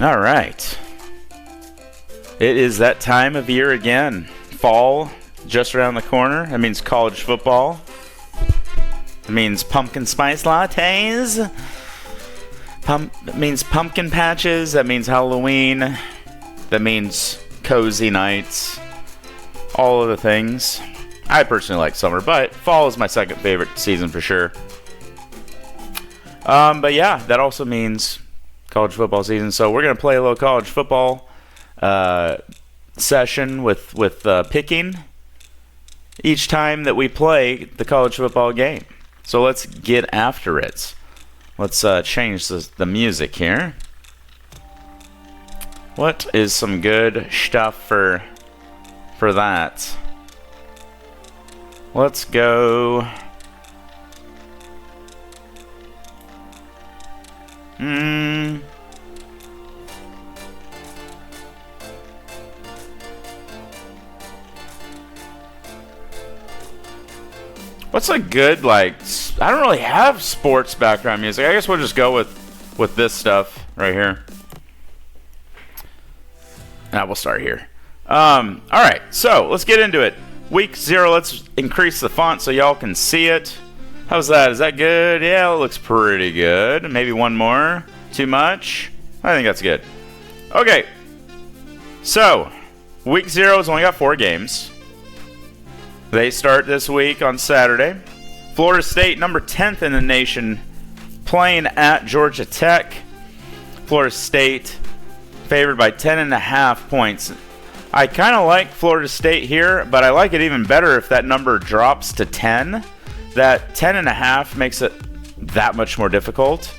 All right. It is that time of year again. Fall just around the corner. That means college football. It means pumpkin spice lattes. It means pumpkin patches. That means Halloween. That means cozy nights. All of the things. I personally like summer, but fall is my second favorite season for sure. But yeah, that also means college football season. So we're going to play a little college football session with picking each time that we play the college football game. So let's get after it. Let's change the music here. What is some good stuff for that? Let's go. What's a good, like, I don't really have sports background music. I guess we'll just go with this stuff right here. Now we'll start here. All right, so let's get into it. Week 0, let's increase the font so y'all can see it. How's that? Is that good? Yeah, it looks pretty good. Maybe one more. Too much? I think that's good. Okay, so week 0 has only got 4 games. They start this week on Saturday. Florida State, number 10th in the nation, playing at Georgia Tech. Florida State favored by 10.5 points. I kind of like Florida State here, but I like it even better if that number drops to 10. That 10.5 makes it that much more difficult.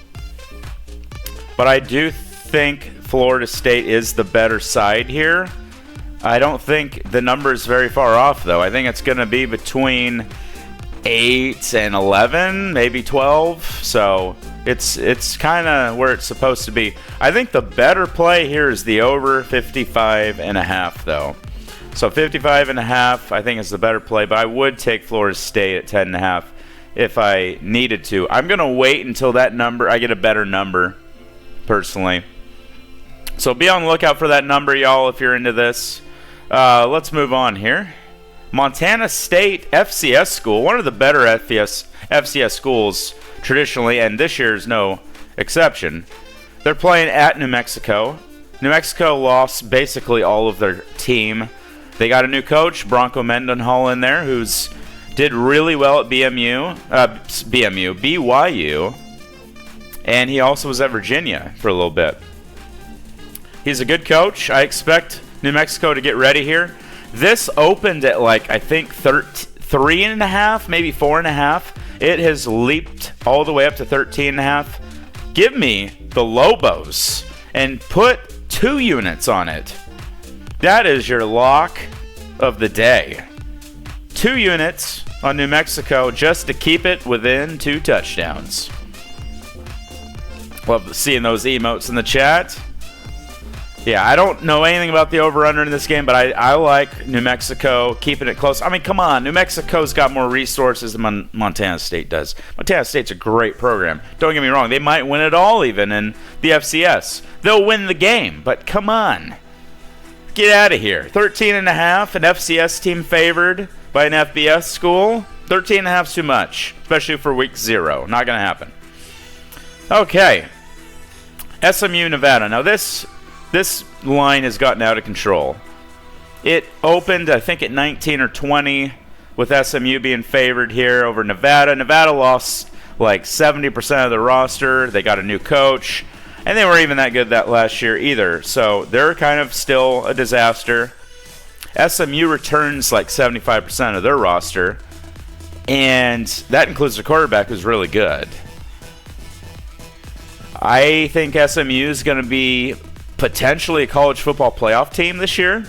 But I do think Florida State is the better side here. I don't think the number is very far off, though. I think it's going to be between 8 and 11, maybe 12. So it's kind of where it's supposed to be. I think the better play here is the over 55.5, though. So 55.5, I think is the better play. But I would take Florida State at 10.5 if I needed to. I'm going to wait until that number, I get a better number, personally. So be on the lookout for that number, y'all, if you're into this. Let's move on here. Montana State FCS school, one of the better FCS schools traditionally, and this year is no exception. They're playing at New Mexico. New Mexico lost basically all of their team. They got a new coach, Bronco Mendenhall, in there, who's did really well at BYU, and he also was at Virginia for a little bit. He's a good coach. I expect New Mexico to get ready here. This opened at I think 3.5, maybe 4.5. It has leaped all the way up to 13.5. Give me the Lobos and put 2 units on it. That is your lock of the day. 2 units on New Mexico just to keep it within 2 touchdowns. Love seeing those emotes in the chat. Yeah, I don't know anything about the over-under in this game, but I like New Mexico keeping it close. I mean, come on. New Mexico's got more resources than Montana State does. Montana State's a great program. Don't get me wrong. They might win it all even in the FCS. They'll win the game, but come on. Get out of here. 13.5, an FCS team favored by an FBS school. 13.5 is too much, especially for week 0. Not going to happen. Okay. SMU, Nevada. Now, this line has gotten out of control. It opened, I think, at 19 or 20, with SMU being favored here over Nevada. Nevada lost like 70% of the roster. They got a new coach, and they weren't even that good that last year either. So they're kind of still a disaster. SMU returns like 75% of their roster, and that includes the quarterback, who's really good. I think SMU is going to be potentially a college football playoff team this year.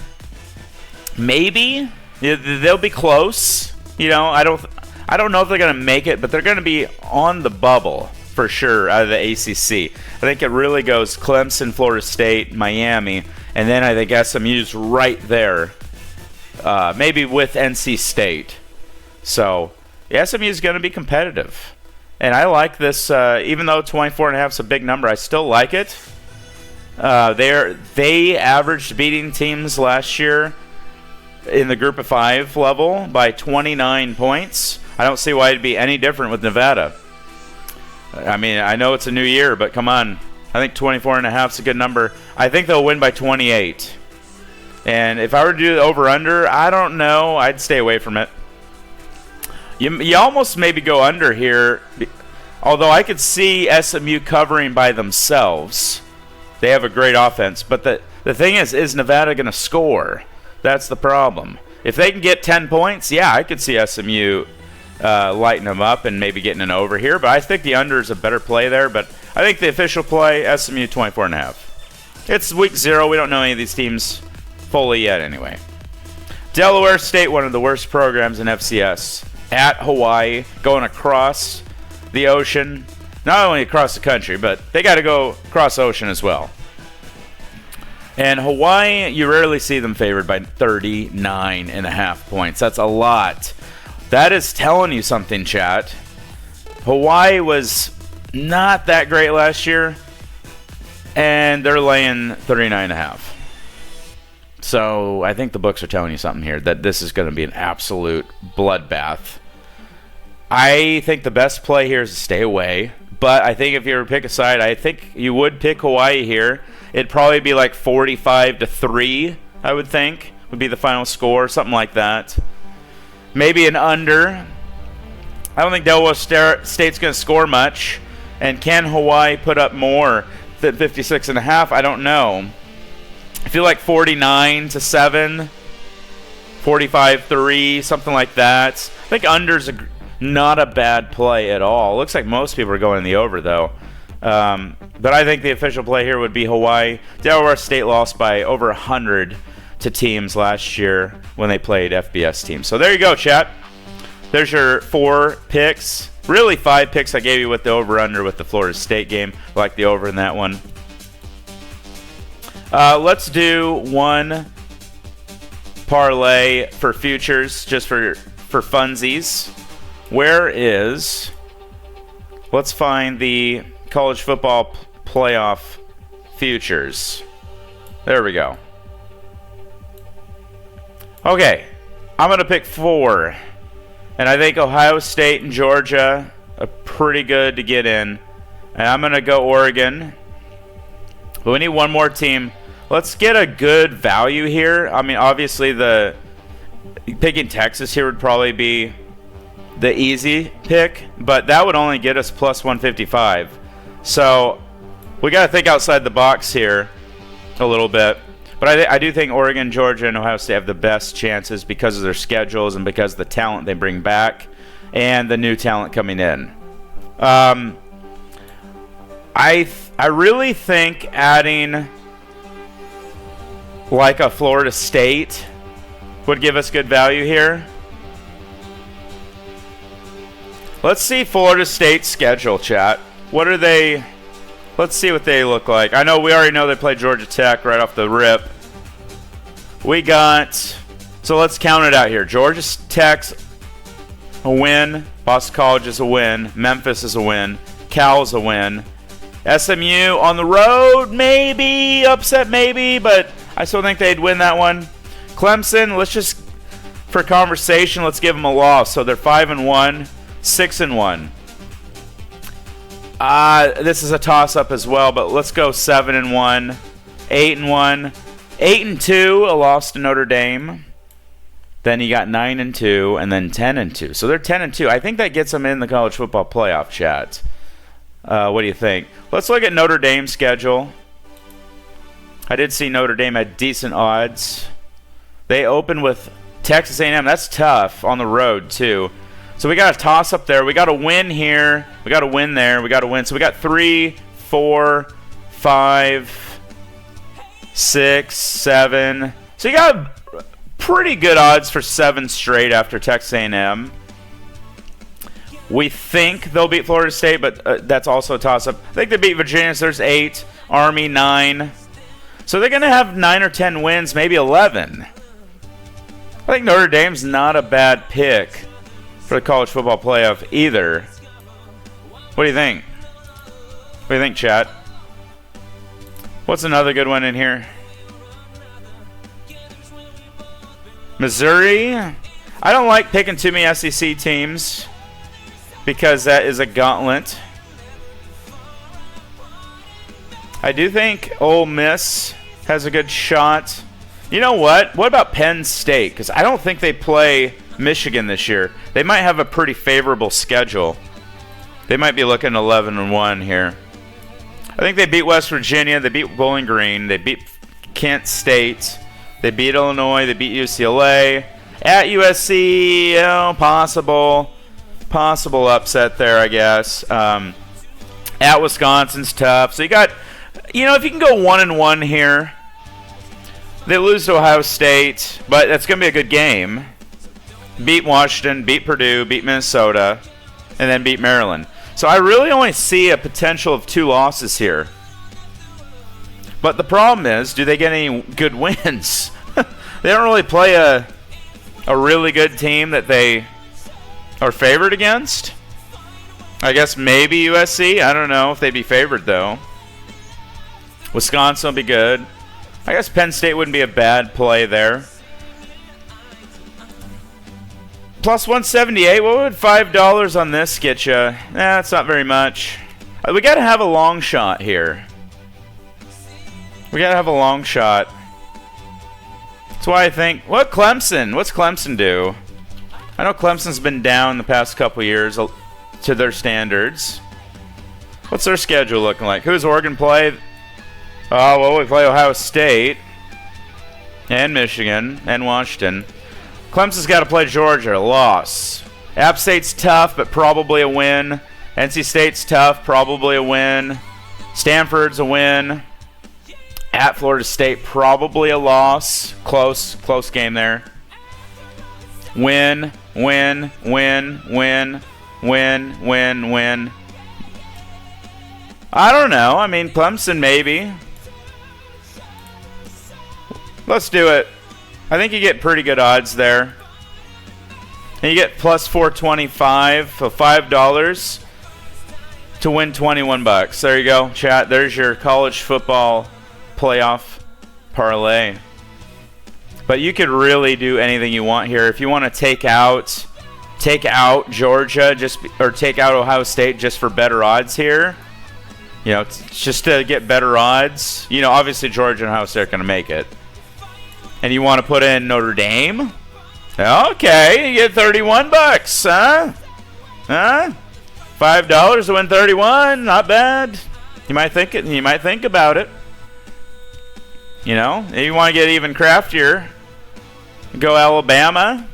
Maybe they'll be close. You know, I don't know if they're going to make it, but they're going to be on the bubble for sure out of the ACC. I think it really goes Clemson, Florida State, Miami, and then I think SMU's right there, maybe with NC State. So SMU is going to be competitive, and I like this. Even though 24.5 is a big number, I still like it. They averaged beating teams last year in the group of 5 level by 29 points. I don't see why it'd be any different with Nevada. I mean, I know it's a new year, but come on. I think 24.5 is a good number. I think they'll win by 28. And if I were to do the over-under, I don't know. I'd stay away from it. You almost maybe go under here, although I could see SMU covering by themselves. They have a great offense. But the thing is Nevada going to score? That's the problem. If they can get 10 points, yeah, I could see SMU lighting them up and maybe getting an over here. But I think the under is a better play there. But I think the official play, SMU 24.5. It's week 0. We don't know any of these teams fully yet anyway. Delaware State, one of the worst programs in FCS. At Hawaii, going across the ocean. Not only across the country, but they got to go across the ocean as well. And Hawaii, you rarely see them favored by 39.5 points. That's a lot. That is telling you something, chat. Hawaii was not that great last year, and they're laying 39.5. So I think the books are telling you something here, that this is going to be an absolute bloodbath. I think the best play here is to stay away. But I think if you were to pick a side, I think you would pick Hawaii here. It'd probably be like 45-3, I would think, would be the final score, something like that. Maybe an under. I don't think Delaware State's going to score much. And can Hawaii put up more than 56.5? I don't know. I feel like 49-7, 45-3, something like that. I think under's not a bad play at all. Looks like most people are going in the over, though. But I think the official play here would be Hawaii. Delaware State lost by over 100 to teams last year when they played FBS teams. So there you go, chat. There's your 4 picks. Really 5 picks I gave you with the over-under with the Florida State game. I like the over in that one. Let's do one parlay for futures, just for funsies. Let's find the college football playoff futures. There we go. Okay, I'm going to pick 4. And I think Ohio State and Georgia are pretty good to get in. And I'm going to go Oregon. But we need one more team. Let's get a good value here. I mean, obviously, picking Texas here would probably be the easy pick, but that would only get us plus 155. So we got to think outside the box here a little bit. But I do think Oregon, Georgia, and Ohio State have the best chances because of their schedules and because of the talent they bring back and the new talent coming in. I really think adding like a Florida State would give us good value here. Let's see Florida State's schedule, chat. What are they? Let's see what they look like. I know we already know they play Georgia Tech right off the rip. So let's count it out here. Georgia Tech's a win. Boston College is a win. Memphis is a win. Cal's a win. SMU on the road, maybe. Upset, maybe. But I still think they'd win that one. Clemson, let's just, for conversation, let's give them a loss. So they're 5-1, 6-1. This is a toss-up as well, but let's go 7-1, 8-1, 8-2, a loss to Notre Dame. Then you got 9-2, and then 10-2. So they're 10-2. I think that gets them in the college football playoff, chat. What do you think? Let's look at Notre Dame's schedule. I did see Notre Dame had decent odds. They open with Texas A&M. That's tough on the road, too. So we got a toss-up there. We got a win here. We got a win there. We got a win. So we got 3, 4, 5, 6, 7. So you got pretty good odds for 7 straight after Texas A&M. We think they'll beat Florida State, but that's also a toss-up. I think they beat Virginia, so there's 8. Army, 9. So they're going to have 9 or 10 wins, maybe 11. I think Notre Dame's not a bad pick for the college football playoff either. What do you think? What do you think, chat? What's another good one in here? Missouri. I don't like picking too many SEC teams because that is a gauntlet. I do think Ole Miss has a good shot. You know what? What about Penn State? Because I don't think they play Michigan this year. They might have a pretty favorable schedule. They might be looking 11-1 here. I think they beat West Virginia. They beat Bowling Green. They beat Kent State. They beat Illinois. They beat UCLA. At USC, you know, possible upset there, I guess. At Wisconsin's tough. So you got, you know, if you can go 1-1 here, they lose to Ohio State, but that's going to be a good game. Beat Washington, beat Purdue, beat Minnesota, and then beat Maryland. So I really only see a potential of 2 losses here. But the problem is, do they get any good wins? They don't really play a really good team that they are favored against. I guess maybe USC. I don't know if they'd be favored, though. Wisconsin will be good. I guess Penn State wouldn't be a bad play there. Plus 178. What would $5 on this get you? That's not very much. We got to have a long shot here. We got to have a long shot. That's why I think, what's Clemson do? I know Clemson's been down the past couple years to their standards. What's their schedule looking like? Who does Oregon play? Oh, well, we play Ohio State and Michigan and Washington. Clemson's got to play Georgia, a loss. App State's tough, but probably a win. NC State's tough, probably a win. Stanford's a win. At Florida State, probably a loss. Close game there. Win. I don't know. I mean, Clemson maybe. Let's do it. I think you get pretty good odds there. And you get plus 425 for $5 to win 21 bucks. There you go, chat. There's your college football playoff parlay. But you could really do anything you want here. If you want to take out Georgia or take out Ohio State just for better odds here. You know, just to get better odds. You know, obviously Georgia and Ohio State are going to make it. And you want to put in Notre Dame? Okay, you get 31 bucks, huh? $5 to win 31, not bad. You might think about it. You know, if you want to get even craftier, go Alabama.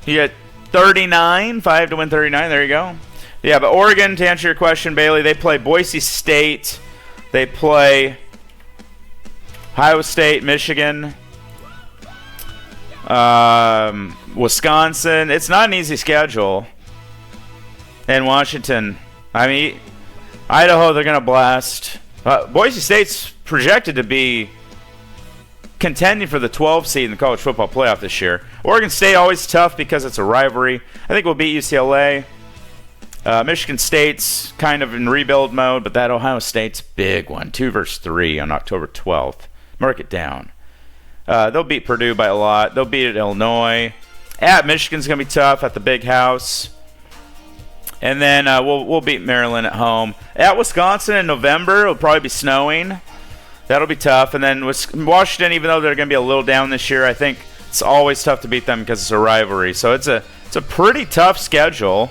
You get 39, 5 to win 39. There you go. Yeah, but Oregon, to answer your question, Bailey, they play Boise State. They play Ohio State, Michigan, Wisconsin. It's not an easy schedule. And Washington. I mean, Idaho, they're going to blast. Boise State's projected to be contending for the 12th seed in the college football playoff this year. Oregon State, always tough because it's a rivalry. I think we'll beat UCLA. Michigan State's kind of in rebuild mode, but that Ohio State's big one. 2 versus 3 on October 12th. Mark it down. They'll beat Purdue by a lot. They'll beat Illinois. At Michigan's going to be tough at the big house. And then we'll beat Maryland at home. At Wisconsin in November, it'll probably be snowing. That'll be tough. And then Washington, even though they're going to be a little down this year, I think it's always tough to beat them because it's a rivalry. So it's a pretty tough schedule.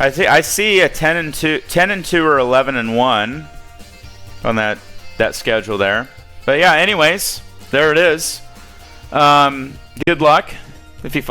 I see a 10-2 or 11-1 on that schedule there. But yeah, anyways, there it is. Good luck. If